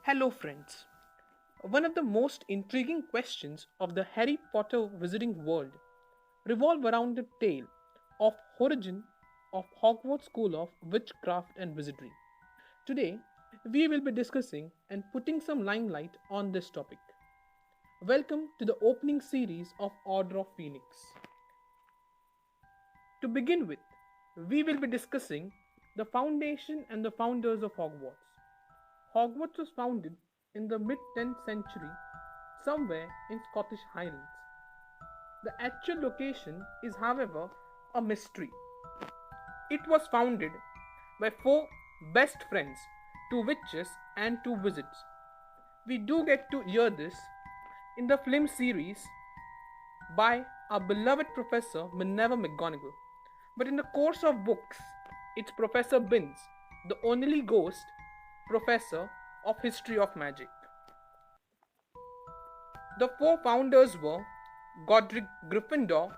Hello, friends. One of the most intriguing questions of the Harry Potter Wizarding World revolve around the tale of origin of Hogwarts School of Witchcraft and Wizardry. Today, we will be discussing and putting some limelight on this topic. Welcome to the opening series of Order of Phoenix. To begin with, we will be discussing the foundation and the founders of Hogwarts. Hogwarts was founded in the mid 10th century somewhere in Scottish Highlands. The actual location is, however, a mystery. It was founded by four best friends, two witches and two wizards. We do get to hear this in the film series by our beloved Professor Minerva McGonagall. But in the course of books, it's Professor Binns, the only ghost professor of history of magic. The four founders were Godric Gryffindor,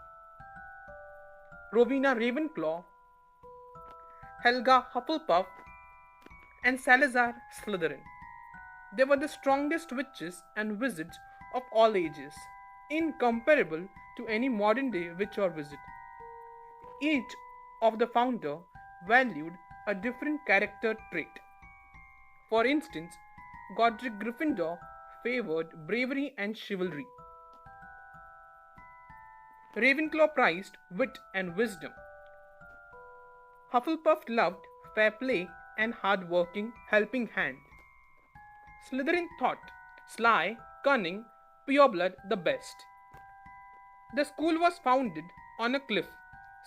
Rowena Ravenclaw, Helga Hufflepuff, and Salazar Slytherin. They were the strongest witches and wizards of all ages, incomparable to any modern day witch or wizard. Each of the founder valued a different character trait. For instance, Godric Gryffindor favored bravery and chivalry. Ravenclaw prized wit and wisdom. Hufflepuff loved fair play and hard-working helping hand. Slytherin thought sly, cunning, pureblood the best. The school was founded on a cliff,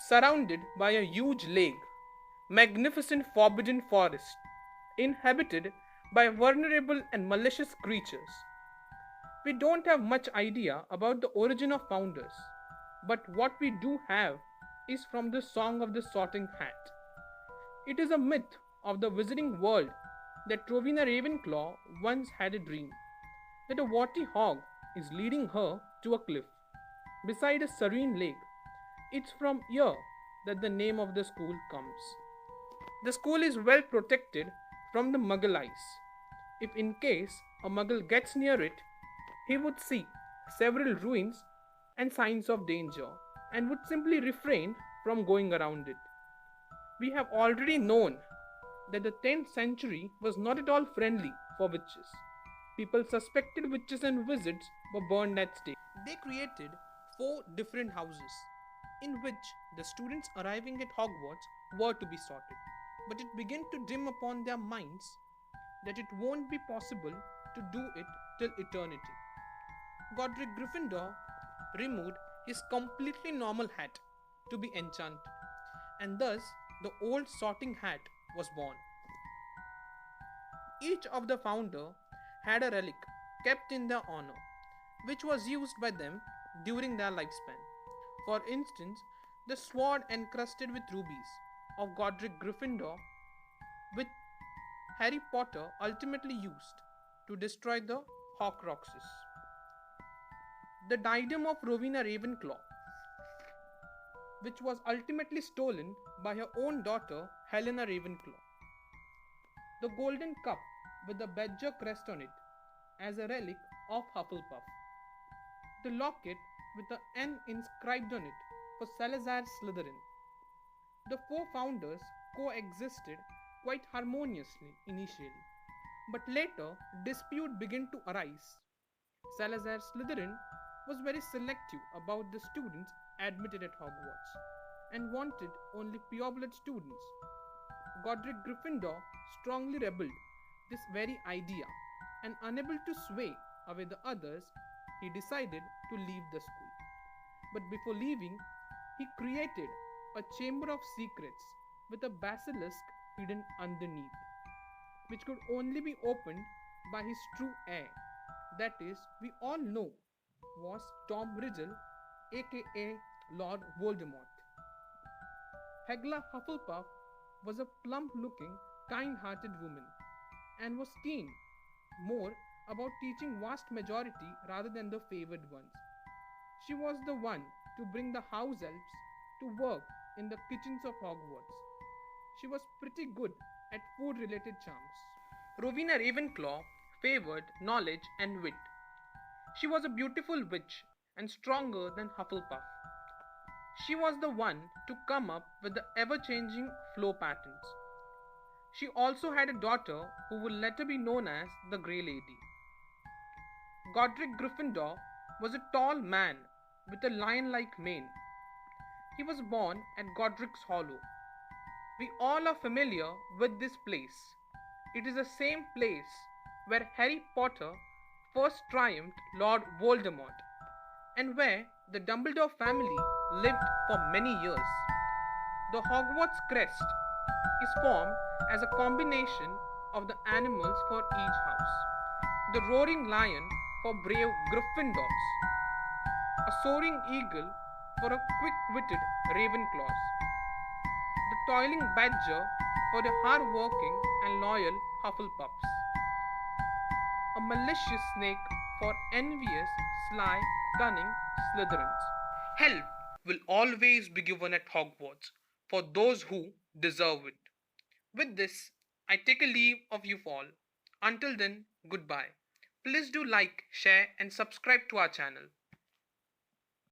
surrounded by a huge lake, magnificent forbidden forest, inhabited by vulnerable and malicious creatures. We don't have much idea about the origin of founders, but what we do have is from the Song of the Sorting Hat. It is a myth of the wizarding world that Rowena Ravenclaw once had a dream that a warty hog is leading her to a cliff beside a serene lake. It's from here that the name of the school comes. The school is well protected from the Muggle eyes. If in case a Muggle gets near it, he would see several ruins and signs of danger and would simply refrain from going around it. We have already known that the 10th century was not at all friendly for witches. People suspected witches and wizards were burned at stake. They created four different houses in which the students arriving at Hogwarts were to be sorted. But it began to dim upon their minds that it won't be possible to do it till eternity. Godric Gryffindor removed his completely normal hat to be enchanted, and thus the old sorting hat was born. Each of the founder had a relic kept in their honor, which was used by them during their lifespan. For instance, the sword encrusted with rubies of Godric Gryffindor, which Harry Potter ultimately used to destroy the Horcruxes. The diadem of Rowena Ravenclaw, which was ultimately stolen by her own daughter Helena Ravenclaw. The golden cup with the Badger crest on it as a relic of Hufflepuff. The locket with the N inscribed on it for Salazar Slytherin. The four founders coexisted quite harmoniously initially, but later dispute began to arise. Salazar Slytherin was very selective about the students admitted at Hogwarts and wanted only pureblood students. Godric Gryffindor strongly rebelled this very idea, and unable to sway away the others, he decided to leave the school. But before leaving, he created a chamber of secrets with a basilisk hidden underneath, which could only be opened by his true heir. That is, we all know, was Tom Riddle, aka Lord Voldemort. Hegla Hufflepuff was a plump looking, kind hearted woman and was keen more about teaching vast majority rather than the favored ones. She was the one to bring the house elves to work in the kitchens of Hogwarts. She was pretty good at food related charms. Rowena Ravenclaw favored knowledge and wit. She was a beautiful witch and stronger than Hufflepuff. She was the one to come up with the ever changing flow patterns. She also had a daughter who would later be known as the Grey Lady. Godric Gryffindor was a tall man with a lion like mane. He was born at Godric's Hollow. We all are familiar with this place. It is the same place where Harry Potter first triumphed Lord Voldemort and where the Dumbledore family lived for many years. The Hogwarts crest is formed as a combination of the animals for each house. The roaring lion for brave Gryffindors, a soaring eagle for a quick-witted Ravenclaws, the toiling badger for the hard-working and loyal Hufflepuffs, a malicious snake for envious, sly, cunning Slytherins. Help will always be given at Hogwarts for those who deserve it. With this, I take a leave of you all. Until then, goodbye. Please do like, share, and subscribe to our channel.